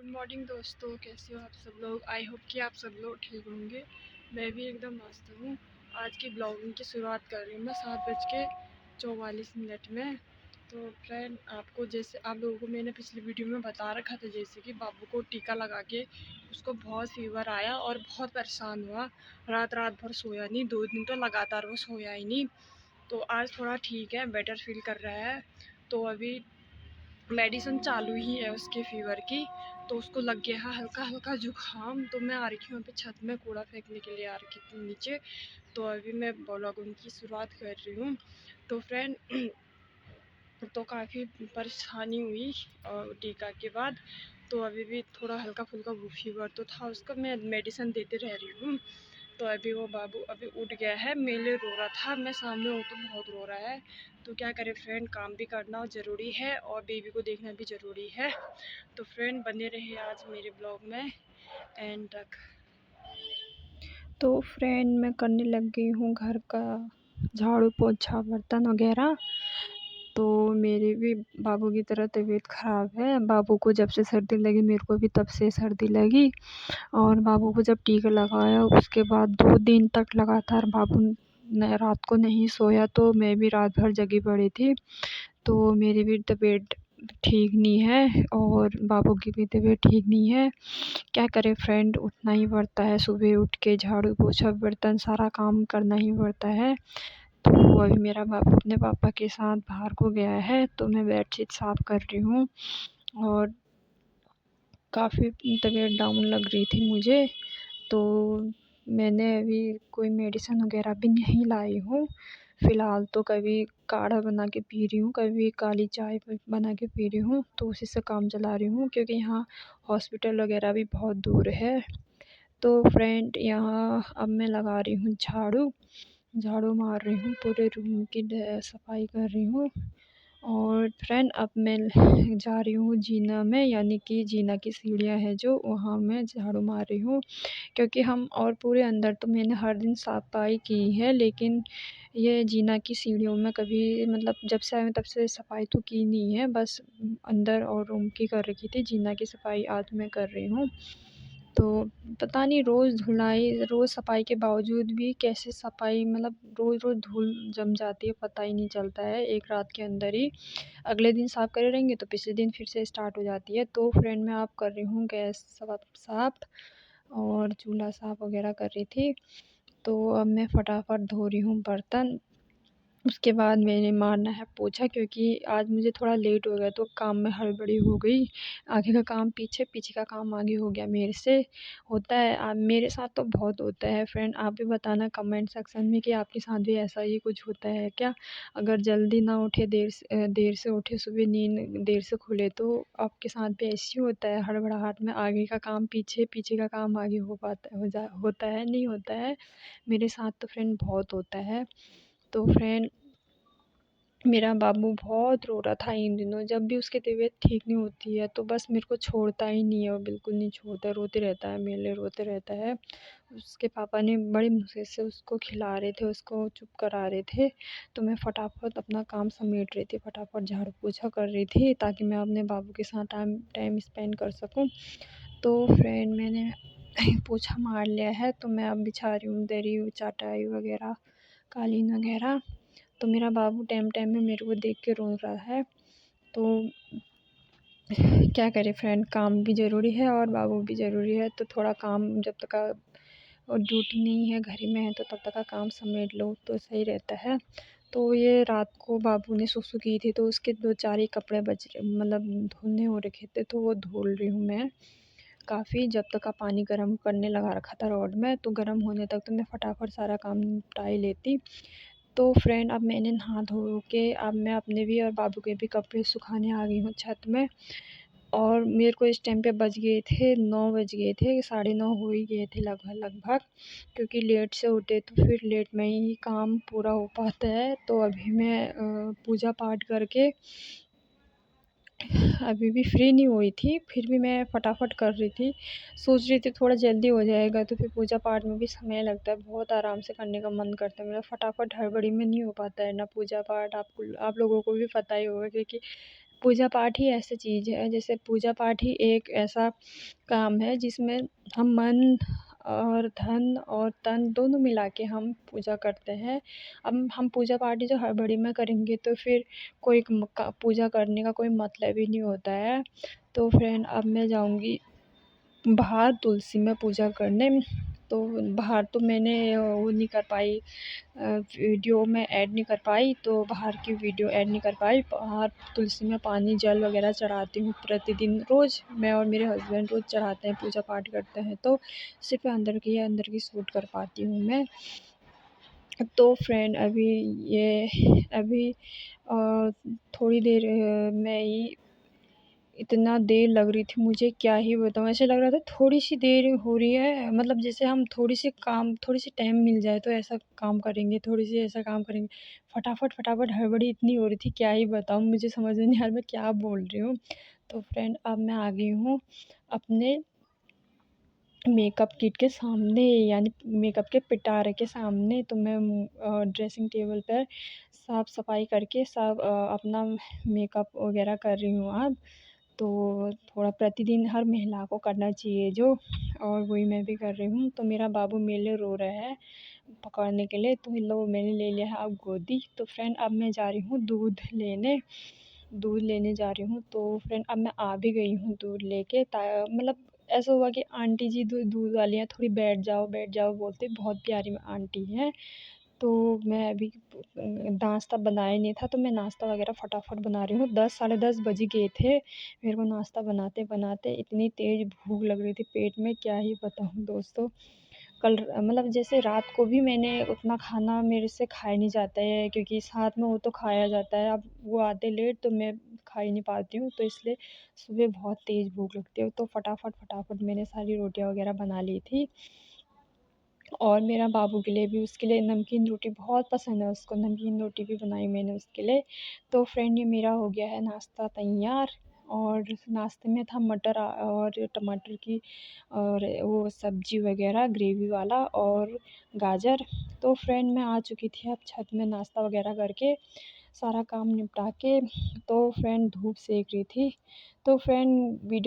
Morning दोस्तों, कैसे हो आप सब लोग। आई होप कि आप सब लोग ठीक होंगे। मैं भी एकदम मस्त हूँ। आज की ब्लॉगिंग की शुरुआत कर रही हूँ मैं 7:44 में। तो फ्रेंड, आपको जैसे आप लोगों को मैंने पिछली वीडियो में बता रखा था, जैसे कि बाबू को टीका लगा के उसको बहुत फीवर आया और बहुत परेशान हुआ। रात रात भर सोया नहीं, 2 दिन तो लगातार वो सोया ही नहीं। तो आज थोड़ा ठीक है, बेटर फील कर रहा है। तो अभी मेडिसिन चालू ही है उसके फ़ीवर की। तो उसको लग गया है हल्का हल्का जुकाम। तो मैं आ रखी हूँ अभी छत में, कूड़ा फेंकने के लिए आ रखी थी नीचे। तो अभी मैं ब्लॉगिंग की शुरुआत कर रही हूँ। तो फ्रेंड, तो काफ़ी परेशानी हुई और टीका के बाद। तो अभी भी थोड़ा हल्का फुल्का वो फीवर तो था उसका, मैं मेडिसिन देते रह रही हूँ। तो अभी वो बाबू अभी उठ गया है, मेरे लिए रो रहा था। मैं सामने हूँ तो बहुत रो रहा है। तो क्या करें फ्रेंड, काम भी करना ज़रूरी है और बेबी को देखना भी ज़रूरी है। तो फ्रेंड, बने रहे आज मेरे ब्लॉग में एंड तक। तो फ्रेंड, मैं करने लग गई हूँ घर का झाड़ू पोछा बर्तन वगैरह। तो मेरी भी बाबू की तरह तबीयत ख़राब है। बाबू को जब से सर्दी लगी, मेरे को भी तब से सर्दी लगी। और बाबू को जब टीका लगाया उसके बाद 2 दिन तक लगातार बाबू रात को नहीं सोया। तो मैं भी रात भर जगी पड़ी थी। तो मेरी भी तबीयत ठीक नहीं है और बाबू की भी तबीयत ठीक नहीं है। क्या करें फ्रेंड, उठना ही पड़ता है। सुबह उठ के झाड़ू पोछा बर्तन सारा काम करना ही पड़ता है। तो अभी मेरा बाबू अपने पापा के साथ बाहर को गया है। तो मैं बेडशीट साफ़ कर रही हूँ और काफ़ी तबीयत डाउन लग रही थी मुझे। तो मैंने अभी कोई मेडिसिन वगैरह भी नहीं लाई हूँ फ़िलहाल। तो कभी काढ़ा बना के पी रही हूँ, कभी काली चाय बना के पी रही हूँ। तो उसी से काम चला रही हूँ क्योंकि यहाँ हॉस्पिटल वगैरह भी बहुत दूर है। तो फ्रेंड, यहाँ अब मैं लगा रही हूँ झाड़ू झाड़ू मार रही हूँ, पूरे रूम की सफाई कर रही हूँ। और फ्रेंड, अब मैं जा रही हूँ जीना में, यानी कि जीना की सीढ़ियाँ हैं जो, वहाँ मैं झाड़ू मार रही हूँ। क्योंकि हम और पूरे अंदर तो मैंने हर दिन सफाई की है, लेकिन ये जीना की सीढ़ियों में कभी मतलब जब से आए हैं तब से सफाई तो की नहीं है। बस अंदर और रूम की कर रखी थी, जीना की सफाई आज मैं कर रही हूँ। तो पता नहीं रोज़ धुलाई रोज़ सफाई के बावजूद भी कैसे सफाई मतलब रोज़ रोज़ धूल जम जाती है, पता ही नहीं चलता है एक रात के अंदर ही। अगले दिन साफ़ करे रहेंगे तो पिछले दिन फिर से स्टार्ट हो जाती है। तो फ्रेंड, मैं आप कर रही हूँ गैस साफ़ और चूल्हा साफ़ वगैरह कर रही थी। तो अब मैं फटाफट धो रही हूँ बर्तन। उसके बाद मैंने मारना है पोछा, क्योंकि आज मुझे थोड़ा लेट हो गया तो काम में हड़बड़ी हो गई। आगे का काम पीछे, पीछे का काम आगे हो गया मेरे से। होता है मेरे साथ तो बहुत होता है फ्रेंड। आप भी बताना कमेंट सेक्शन में कि आपके साथ भी ऐसा ही कुछ होता है क्या। अगर जल्दी ना उठे, देर से उठे, सुबह नींद देर से खुले, तो आपके साथ भी ऐसे ही होता है। हड़बड़ाहट में आगे का काम पीछे, पीछे का काम आगे होता है, नहीं होता है। मेरे साथ तो फ्रेंड बहुत होता है। तो फ्रेंड, मेरा बाबू बहुत रो रहा था इन दिनों। जब भी उसकी तबीयत ठीक नहीं होती है तो बस मेरे को छोड़ता ही नहीं है, वो बिल्कुल नहीं छोड़ता, रोते रहता है मेरे लिए, रोते रहता है। उसके पापा ने बड़ी मुश्किल से उसको खिला रहे थे, उसको चुप करा रहे थे। तो मैं फटाफट अपना काम समेट रही थी, फटाफट झाड़ू पोछा कर रही थी ताकि मैं अपने बाबू के साथ टाइम स्पेंड कर सकूँ। तो फ्रेंड, मैंने पोछा मार लिया है। तो मैं अब बिछा रही हूँ दरी, चटाई वगैरह, कालीन वगैरह। तो मेरा बाबू टाइम टाइम में मेरे को देख के रो रहा है। तो क्या करें फ्रेंड, काम भी ज़रूरी है और बाबू भी ज़रूरी है। तो थोड़ा काम जब तक का और ड्यूटी नहीं है, घर ही में है, तो तब तक का काम समेट लो तो सही रहता है। तो ये रात को बाबू ने सुसु की थी तो उसके 2-4 ही कपड़े बच रहे, मतलब धुलने हो रखे थे, तो वो धुल रही हूँ मैं काफ़ी। जब तक का पानी गर्म करने लगा रखा था रॉड में, तो गर्म होने तक तो मैं फटाफट सारा काम निपटा ही लेती। तो फ्रेंड, अब मैंने नहा धो के अब मैं अपने भी और बाबू के भी कपड़े सुखाने आ गई हूँ छत में। और मेरे को इस टाइम पे बज गए थे 9 बज गए थे, 9:30 हो ही गए थे लगभग लगभग। क्योंकि लेट से उठे तो फिर लेट में ही काम पूरा हो पाता है। तो अभी मैं पूजा पाठ करके अभी भी फ्री नहीं हुई थी, फिर भी मैं फटाफट कर रही थी। सोच रही थी थोड़ा जल्दी हो जाएगा, तो फिर पूजा पाठ में भी समय लगता है, बहुत आराम से करने का मन करता है मेरा। फटाफट हड़बड़ी में नहीं हो पाता है ना पूजा पाठ। आप लोगों को भी पता ही होगा, क्योंकि पूजा पाठ ही ऐसी चीज़ है, जैसे पूजा पाठ ही एक ऐसा काम है जिसमें हम मन और धन और तन दोनों मिला के हम पूजा करते हैं। अब हम पूजा पाठ ही जो हड़बड़ी में करेंगे तो फिर कोई पूजा करने का कोई मतलब ही नहीं होता है। तो फ्रेंड अब मैं जाऊँगी बाहर तुलसी में पूजा करने। तो बाहर तो मैंने वो नहीं कर पाई, वीडियो में ऐड नहीं कर पाई, तो बाहर की वीडियो ऐड नहीं कर पाई। बाहर तुलसी में पानी जल वगैरह चढ़ाती हूँ प्रतिदिन रोज़, मैं और मेरे हस्बैंड रोज़ चढ़ाते हैं, पूजा पाठ करते हैं। तो सिर्फ़ अंदर की शूट कर पाती हूँ मैं। तो फ्रेंड अभी थोड़ी देर में ही इतना देर लग रही थी मुझे, क्या ही बताऊँ। ऐसे लग रहा था थोड़ी-सी देर हो रही है, मतलब जैसे हम थोड़ी-सी टाइम मिल जाए तो ऐसा काम करेंगे, थोड़ी-सी ऐसा काम करेंगे। फटाफट हड़बड़ी इतनी हो रही थी, क्या ही बताऊँ, मुझे समझ में नहीं आ रहा मैं क्या बोल रही हूँ। तो फ्रेंड अब मैं आ गई हूँ अपने मेकअप किट के सामने, यानी मेकअप के पिटारे के सामने। तो मैं ड्रेसिंग टेबल पर साफ़-सफ़ाई करके अपना मेकअप वगैरह कर रही हूँ अब। तो थोड़ा प्रतिदिन हर महिला को करना चाहिए जो, और वही मैं भी कर रही हूँ। तो मेरा बाबू मेरे लिए रो रहा है पकड़ने के लिए, तो इन लोग मैंने ले लिया है अब गोदी। तो फ्रेंड अब मैं जा रही हूँ दूध लेने जा रही हूँ। तो फ्रेंड अब मैं आ भी गई हूँ दूध लेके, मतलब ऐसा हुआ कि आंटी जी दूध वाली हैं, थोड़ी बैठ जाओ बोलते, बहुत प्यारी आंटी हैं। तो मैं अभी नाश्ता बनाया नहीं था, तो मैं नाश्ता वगैरह फटाफट बना रही हूँ। 10 साढ़े 10 बज गए थे मेरे को नाश्ता बनाते-बनाते, इतनी तेज़ भूख लग रही थी पेट में, क्या ही बताऊँ दोस्तों। मतलब जैसे रात को भी मैंने उतना खाना मेरे से खाया नहीं जाता है, क्योंकि साथ में वो तो खाया जाता है। अब वो आते लेट तो मैं खा ही नहीं पाती हूँ, तो इसलिए सुबह बहुत तेज़ भूख लगती है। तो फटाफट मैंने सारी रोटियाँ वगैरह बना ली थी। और मेरा बाबू के लिए भी, उसके लिए नमकीन रोटी बहुत पसंद है उसको, नमकीन रोटी भी बनाई मैंने उसके लिए। तो फ्रेंड ये मेरा हो गया है नाश्ता तैयार। और नाश्ते में था मटर और टमाटर की और वो सब्ज़ी वगैरह ग्रेवी वाला और गाजर। तो फ्रेंड मैं आ चुकी थी अब छत में नाश्ता वगैरह करके, सारा काम निपटा के। तो फ्रेंड धूप सेक रही थी। तो फ्रेंड वीडियो